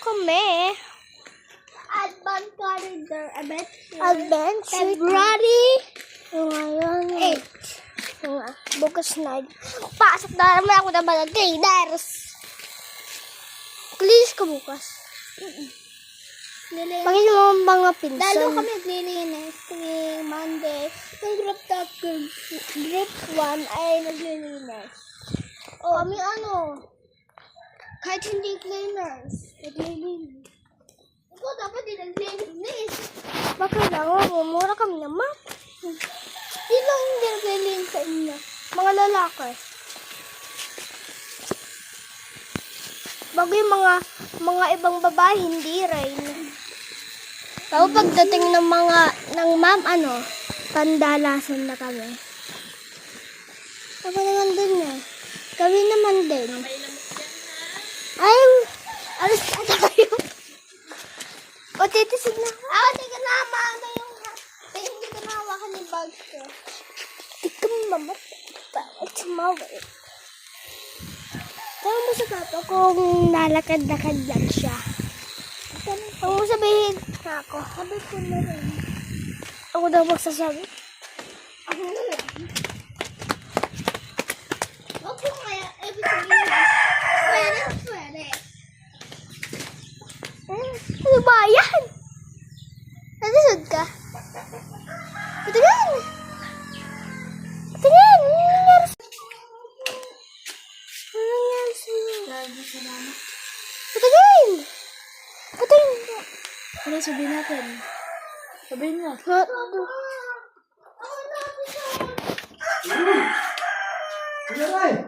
kami. Advance calendar. Advance. February Ngayon. 8. Bukas na. Pasok na naman ako ng mga graders. Klinis ka bukas. Bakit yung mga pinsan? Lalo kami naglilinis tuwing Monday. Yung group 1 ay naglilinis. Kami kahit hindi cleaners, naglilinis. Ikaw dapat din naglilinis. Bakit lang? Mumura kami naman. Di lang hindi naglilinis sa inyo. Mga lalaki. Bago yung mga ibang babae, hindi rin. Tapos pagdating ng ma'am, pandalasan na kami. Ako naman din eh. Kami naman din. Ay, alas na tayo. O, titisig na. Hindi ka na hindi ka na hawakan yung bag ko. Di ka mamatay. At sumaway. Tama mo sa papa kung nalakad-lakad lang siya. Huwag mo sabihin na ako. Sabi ko na rin. Ako daw magsasabi. Ako na lang. Huwag ko kaya, ibig sabihin. Pwede. Ano ba yan? Natisod ka? Patingin! Patingin! Ano nangyari sa'yo? Salamat. Patingin! Patingin! Ano sabihin natin? Sabihin mo. Hotdog. Iya, Ray.